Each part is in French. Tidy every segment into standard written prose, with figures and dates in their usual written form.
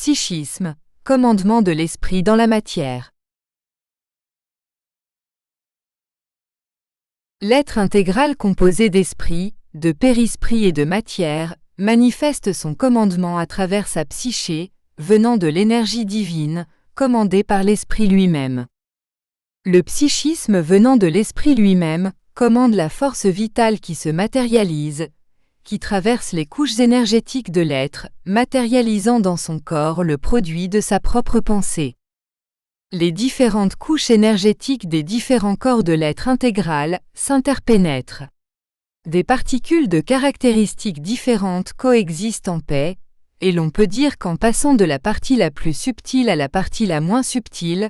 Psychisme, commandement de l'esprit dans la matière. L'être intégral composé d'esprit, de périsprit et de matière, manifeste son commandement à travers sa psyché, venant de l'énergie divine, commandée par l'esprit lui-même. Le psychisme venant de l'esprit lui-même, commande la force vitale qui se matérialise, qui traverse les couches énergétiques de l'être, matérialisant dans son corps le produit de sa propre pensée. Les différentes couches énergétiques des différents corps de l'être intégral s'interpénètrent. Des particules de caractéristiques différentes coexistent en paix, et l'on peut dire qu'en passant de la partie la plus subtile à la partie la moins subtile,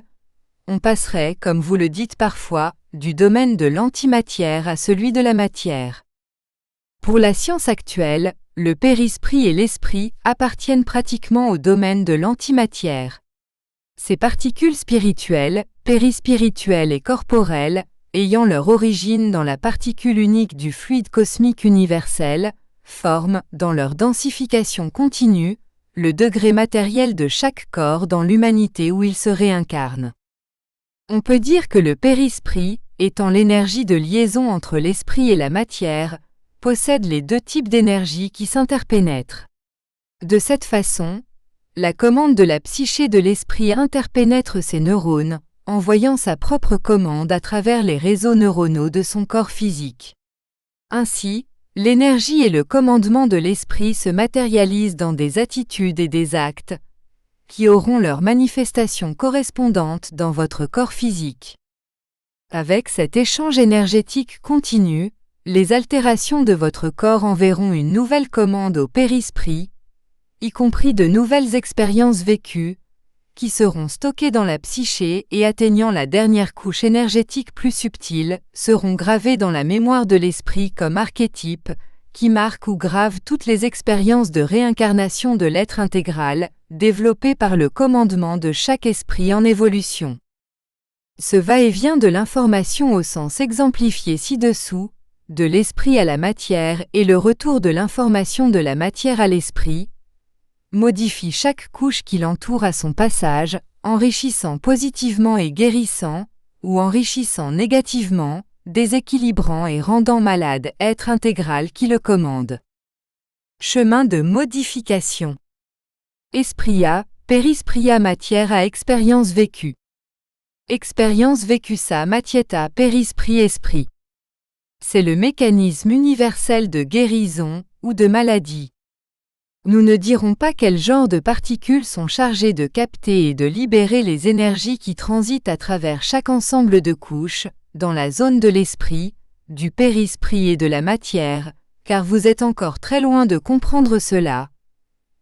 on passerait, comme vous le dites parfois, du domaine de l'antimatière à celui de la matière. Pour la science actuelle, le périsprit et l'esprit appartiennent pratiquement au domaine de l'antimatière. Ces particules spirituelles, périspirituelles et corporelles, ayant leur origine dans la particule unique du fluide cosmique universel, forment, dans leur densification continue, le degré matériel de chaque corps dans l'humanité où il se réincarne. On peut dire que le périsprit, étant l'énergie de liaison entre l'esprit et la matière, possède les deux types d'énergie qui s'interpénètrent. De cette façon, la commande de la psyché de l'esprit interpénètre ses neurones, envoyant sa propre commande à travers les réseaux neuronaux de son corps physique. Ainsi, l'énergie et le commandement de l'esprit se matérialisent dans des attitudes et des actes, qui auront leur manifestation correspondante dans votre corps physique. Avec cet échange énergétique continu, les altérations de votre corps enverront une nouvelle commande au périsprit, y compris de nouvelles expériences vécues, qui seront stockées dans la psyché et atteignant la dernière couche énergétique plus subtile, seront gravées dans la mémoire de l'esprit comme archétypes, qui marquent ou gravent toutes les expériences de réincarnation de l'être intégral, développées par le commandement de chaque esprit en évolution. Ce va-et-vient de l'information au sens exemplifié ci-dessous, de l'esprit à la matière et le retour de l'information de la matière à l'esprit, modifie chaque couche qui l'entoure à son passage, enrichissant positivement et guérissant, ou enrichissant négativement, déséquilibrant et rendant malade être intégral qui le commande. Chemin de modification. Esprit A, périsprit A matière à expérience vécue. Expérience vécue sa matieta périsprit esprit. C'est le mécanisme universel de guérison ou de maladie. Nous ne dirons pas quel genre de particules sont chargées de capter et de libérer les énergies qui transitent à travers chaque ensemble de couches, dans la zone de l'esprit, du périsprit et de la matière, car vous êtes encore très loin de comprendre cela.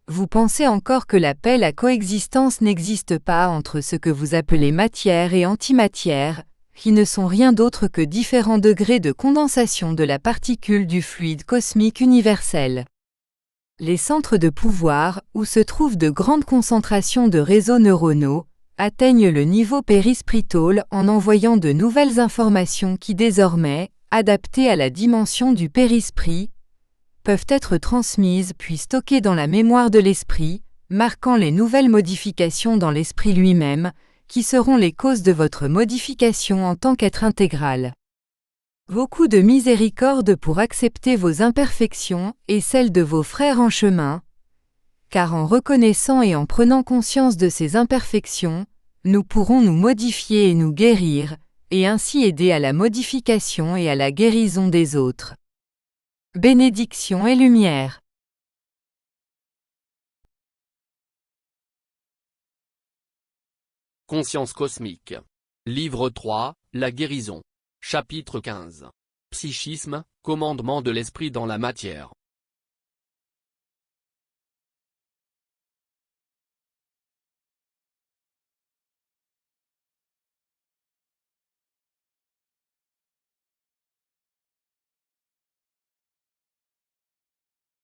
Vous pensez encore que la paix, la coexistence n'existe pas entre ce que vous appelez matière et antimatière, qui ne sont rien d'autre que différents degrés de condensation de la particule du fluide cosmique universel. Les centres de pouvoir, où se trouvent de grandes concentrations de réseaux neuronaux, atteignent le niveau périspritol en envoyant de nouvelles informations qui désormais, adaptées à la dimension du périsprit, peuvent être transmises puis stockées dans la mémoire de l'esprit, marquant les nouvelles modifications dans l'esprit lui-même, qui seront les causes de votre modification en tant qu'être intégral. Beaucoup de miséricorde pour accepter vos imperfections et celles de vos frères en chemin, car en reconnaissant et en prenant conscience de ces imperfections, nous pourrons nous modifier et nous guérir, et ainsi aider à la modification et à la guérison des autres. Bénédiction et lumière. Conscience cosmique. Livre 3, La guérison. Chapitre 15. Psychisme, commandement de l'esprit dans la matière.